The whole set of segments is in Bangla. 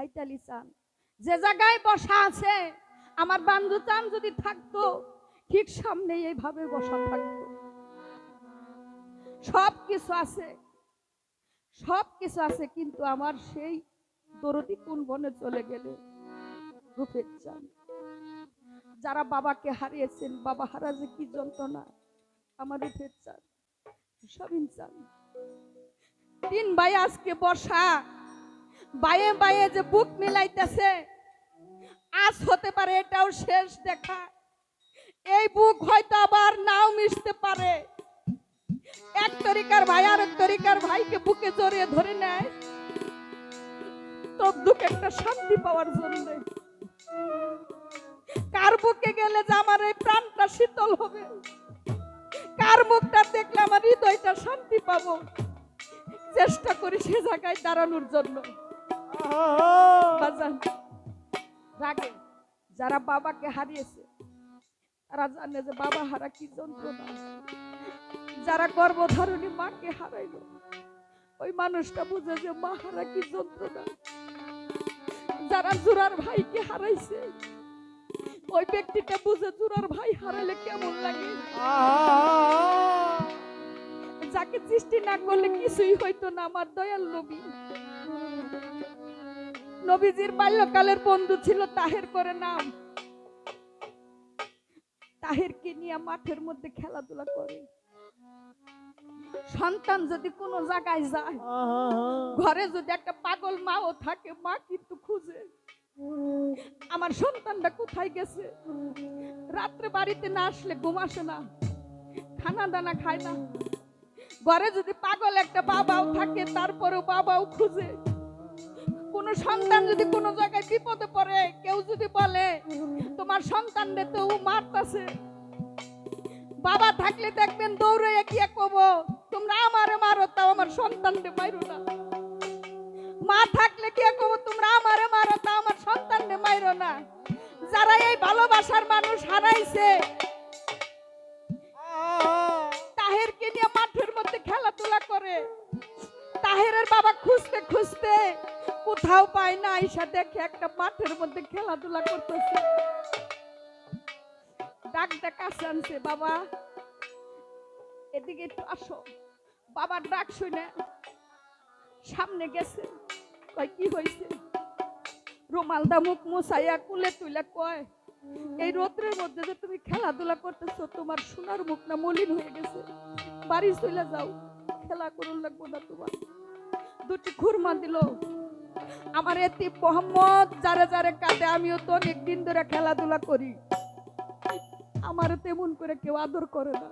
হাইতালি চান, যে জায়গায় বসা আছে আমার বান্ধু চান যদি থাকতো ঠিক সামনে এইভাবে বসা থাকতো। সব কিছু আছে, সব কিছু আছে, কিন্তু আমার সেই দরদি কোন বনে চলে গেলে রূপের চান। যারা বাবাকে হারিয়েছেন, বাবা হারা যে কি যন্ত্রণা, আমার রূপের চান সবিন চান। তিন ভাই আজকে বসা, বাইয়ে বাইয়ে যে বুক মিলাইতেছে, আজ হতে পারে এটাও শেষ দেখা। এই বুক হয়তো আবার নাও মিশতে পারে। এক তরিকার ভাই আর এক তরিকার ভাইকে বুকে জড়িয়ে ধরে নেয় তোর দুঃখ একটা শান্তি পাওয়ার জন্য। কার বুকে গেলে যে আমার এই প্রাণটা শীতল হবে, কার মুখটা দেখলে আমার হৃদয়টা শান্তি পাবো, চেষ্টা করি সে জায়গায় দাঁড়ানোর জন্য। রাগে যারা বাবাকে হারিয়েছে তারা জানে যে বাবা হারা কি যন্ত্রণা। যারা গর্ভধারণী মাকে হারাইল ওই মানুষটা বুঝে যে মা হারা কি যন্ত্রণা। যারা জুরার ভাইকে হারাইছে ওই ব্যক্তিটা বুঝে জুরার ভাই হারাইলে কেমন লাগে। যাকে সৃষ্টি না করলে কিছুই হইতো না, আমার দয়াল নবী। নবীজির বাল্যকালের বন্ধু ছিল তাহের করে নাম। তাহেরকে নিয়ে মাঠের মধ্যে খেলাধুলা করে। সন্তান যদি কোনো জায়গায় যায়, ঘরে যদি একটা পাগল মাও থাকে, মা কিন্তু খুঁজে আমার সন্তানটা কোথায় গেছে। রাত্রে বাড়িতে না আসলে ঘুম আসে না, খানা দানা খায় না। ঘরে যদি পাগল একটা বাবাও থাকে তারপরেও বাবাও খুঁজে। কোন সন্তান যদি কোনো জায়গায় বিপদে পড়ে, কেউ যদি বলে তোমার সন্তানরে তো মারতাছে, বাবা থাকলে দেখবেন দৌড়ে গিয়ে কব তোমরা আমারে মারো, তাও আমার সন্তানরে মাইরো না। মা থাকলে কি কব তোমরা আমারে মারো, তাও আমার সন্তানরে মাইরো না। যারা এই ভালোবাসার মানুষ হারাইছে, তাহেরকে নিয়ে মাঠের মধ্যে খেলাধুলা করে। তাহেরের বাবা খুঁজতে খুঁজতে কোথাও পায় না, আইসা দেখে একটা মাঠের মধ্যে খেলাধুলা করতেছে। ডাকটা কাছে আনছে, বাবা এদিকে একটু আসো। বাবার ডাক শুনে সামনে গেছে, কয় কি হয়েছে? রুমালদা মুখ মুছাইয়া কুলে তুলে কয় এই রোদ্রের মধ্যে যে তুমি খেলাধুলা করতেছো, তোমার সোনার মুখ না মলিন হয়ে গেছে, বাড়ি চলে যাও, খেলা করুন লাগবো না তোমার। দুটি খুরমা দিল। আমার এতি মোহাম্মদ যারে যারে কাঁদে, আমিও তো অনেক দিন ধরে খেলাধুলা করি, আমার তেমন করে কেউ আদর করে না,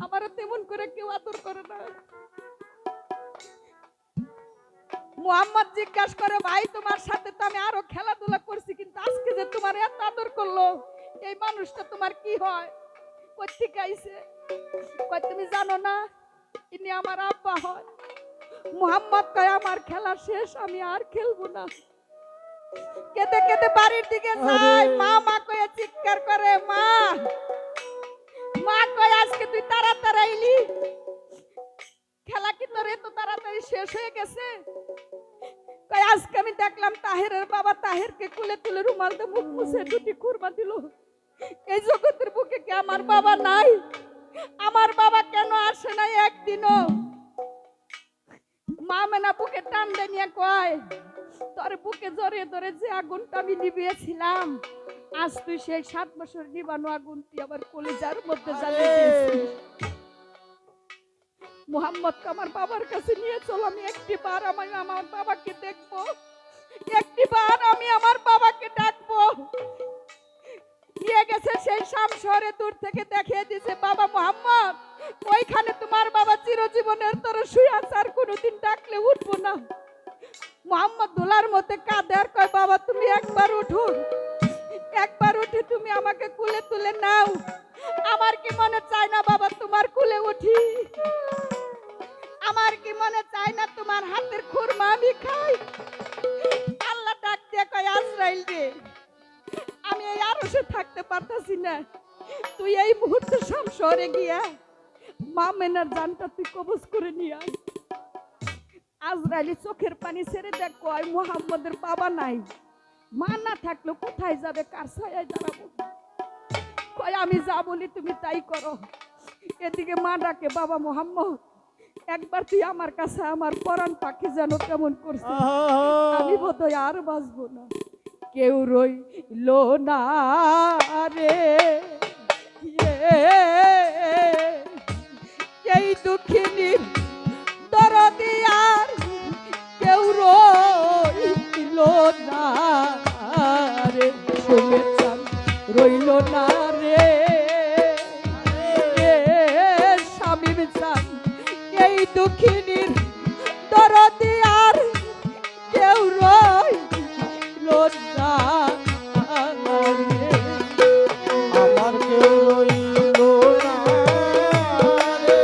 আমার তেমন করে কেউ আদর করে না। মোহাম্মদ জিজ্ঞাসা করে ভাই তোমার সাথে তো আমি আরো খেলাধুলা করছি, কিন্তু আজকে যে তোমার এত আদর করলো এই মানুষটা তোমার কি হয়? কোথেকে আইছে? কই তুমি জানো না ইনি আমার আব্বা হয়। মোহাম্মদ কয় আমার খেলা শেষ, আমি আর খেলবো না। কেঁদে কেঁদে বাড়ির দিকে যায়। মা মা কয়ে চিৎকার করে, মা মা কয় আজকে তুই তাড়াতাড়ি আইলি, খেলা কি তোর এত তাড়াতাড়ি শেষ হয়ে গেছে? কয় আজকে আমি দেখলাম তাহেরের বাবা তাহেরকে কুলে তুলে রুমাল দিয়ে মুখ মুছে দুটি খুরমা দিল। এই জগতের বুকে কি আমার বাবা নাই? আমার বাবা কেন আসে নাই একদিনও? মা মেনা বুকে টান দিয়ে নিয়ে কয় তোর বুকে জড়িয়ে ধরে যে আগুনটা আমি নিভিয়েছিলাম, আজ তুই সেই 7 বছর নিবানো আগুন তুই আবার কলিজার মধ্যে জ্বালিয়ে দিয়েছিস। মোহাম্মদ আমার বাবার কাছে নিয়ে চল, আমি একটিবার আমি আমার বাবাকে দেখবো, একটিবার আমি আমার বাবাকে ডাকবো। নিয়ে গেছে সেই শাম শহরে, দূর থেকে দেখিয়ে দিছে বাবা মোহাম্মদ ওইখানে তোমার বাবা চিরজীবনের তোর শুয়ে আছে, আর কোনোদিন ডাকলে উঠবো না। মোহাম্মদ দোলার মধ্যে কাঁদে আর কয় বাবা তুমি একবার উঠো, একবার উঠে তুমি আমাকে কুলে তুলে নাও। আমার কি মনে চায় না বাবা তোমার কুলে উঠি? আমার কি মনে চায় না তোমার হাতের খুরমা আমি খাই? আল্লাহ ডাক দিয়ে কয় আজরাইল রে, আমি এই আরশে থাকতে পারতাছি না, তুই এই মুহূর্তে শাম শহরে গিয়া মা মেনার জানটা তুই কবজ করে নিয়ে আয়। আজরাইলি চোখের পানি ছেড়ে দেখ কয় মুহাম্মদের বাবা নাই, মা না থাকলে কোথায় যাবে, কার ছায়ায় দাঁড়াবো? কয় আমি যা বলি তুমি তাই করো। এদিকে মা ডাকে, বাবা মুহাম্মদ একবার তুই আমার কাছে, আমার পরাণ পাখি যেন কেমন করছে, আমি বোধহয় আর বাঁচবো না। কেউ রইল না রে, এই দুঃখিনীর দরদি আর কেউ রইল না রে, শুনেছেন রইল না রে, স্বামী চান এই দুঃখিনীর দরদি আর কেউ রইল না রে, আমার কেউ রইল না রে,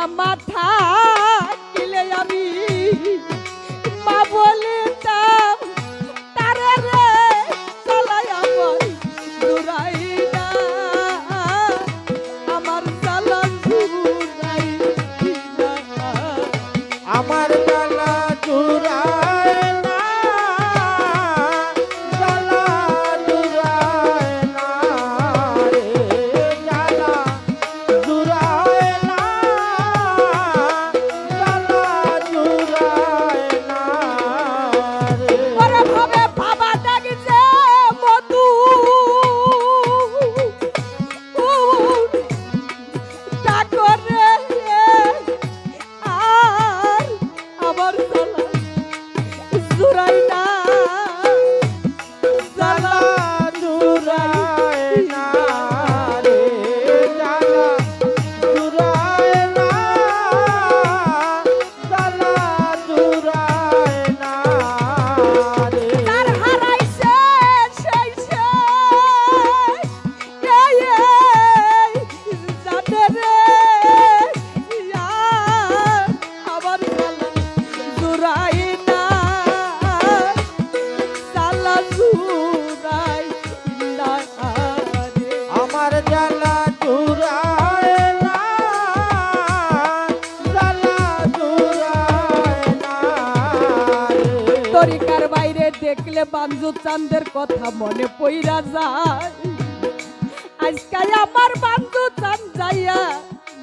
আমার থাকিলে আমি মা বলিতাম তারে রে চালাই আমার জুড়াই না আমার জ্বালা জুড়াই না আমার জ্বালা জুড়ায় না, জ্বালা জুড়ায় না রে, জ্বালা জুড়ায় না, জ্বালা জুড়ায় না রে। ওরে ভাবে বাবা ডাকছে মধু ডাকরে আর আমার জ্বালা জুড়াই না জ্বালা জুড়ায় না রে, জ্বালা জুড়ায় না, জ্বালা জুড়ায় না রে। তার হারাইছে সেই জানে রে আর আমার জ্বালা জুড়াই না জ্বালা জুড়াই না রে আমার জ্বালা জুড়ায় না, জ্বালা জুড়ায় না রে। তরিকার বাইরে দেখলে বাঞ্জু চাঁদের কথা মনে পইরা যায় আজকাল আমার বাঞ্জু চাঁদ যাইয়া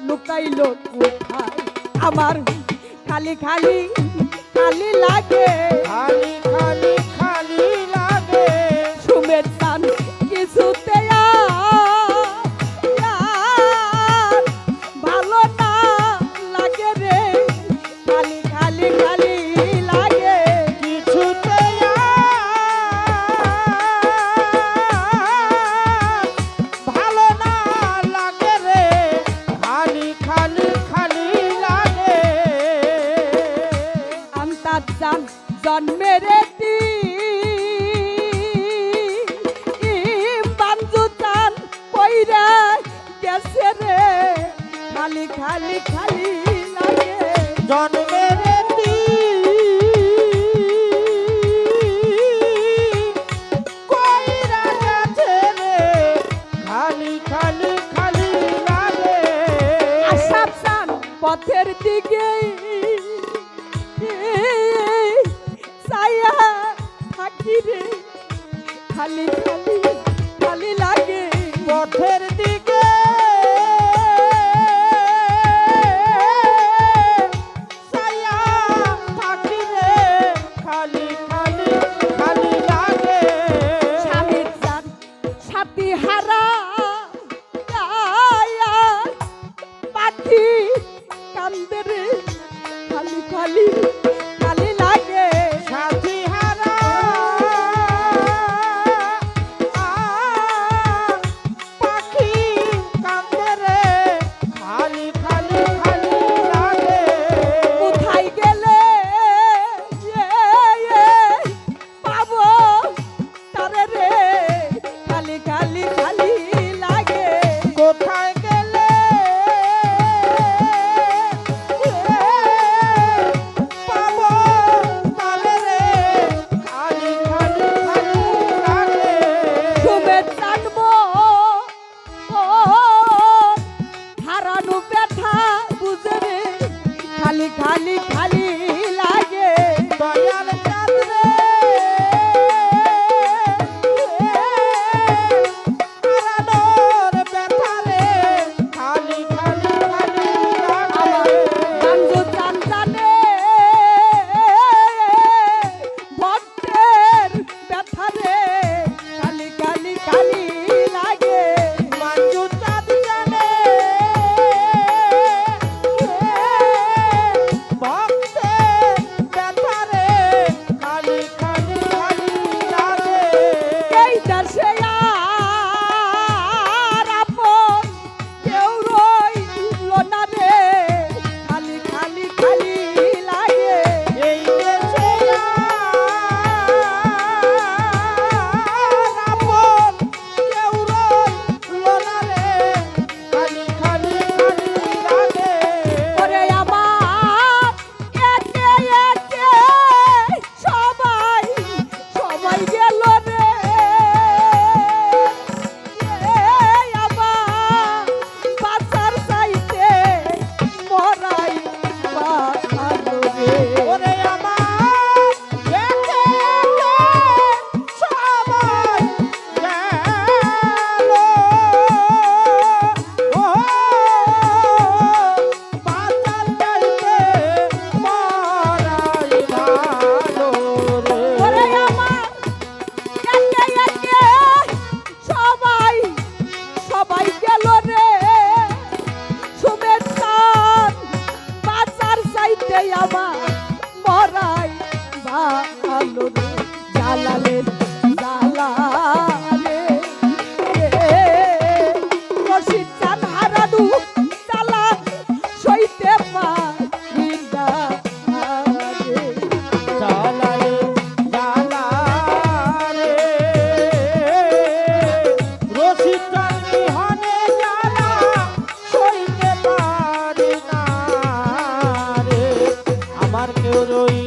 লুকাইলো কোথায় আমার খালি খালি খালি লাগে খালি খালি খালি লাগে, সুমের চান কিছুতে আর ভালো না লাগে রে খালি খালি খালি লাগে কিছুতে ভালো না লাগে রে, খালি খালি খালি লাগে। আন্তার চান জন্মের বাঞ্জু চান পইরা গেছে রে খালি খালি খালি লাগে জন্মের কইরা গেছে রে, খালি খালি খালি লাগে। আসাম চান পথের দিকে ছায়া থাকি রে খালি খালি খালি লাগে পথের দিকে ছায়া থাকি রে, খালি খালি খালি লাগে। স্বামীর চান সাথী হারা পাখি কান্দে রে খালি খালি খালি লাগে সাথী হারা পাখি কান্দে রে, খালি খালি খালি লাগে। কোথায় গেলে পাবো তারে রে খালি খালি খালি লাগে কোথায় গেলে যে আমার মরাই ভালো রে জালালের জালালে রশিদ চান হারাদু জালা সইতে পারি না রে। জালালে জালালে রশিদ চান বিহনে জ্বালা সইতে পারি না রে। আমার কেউ রই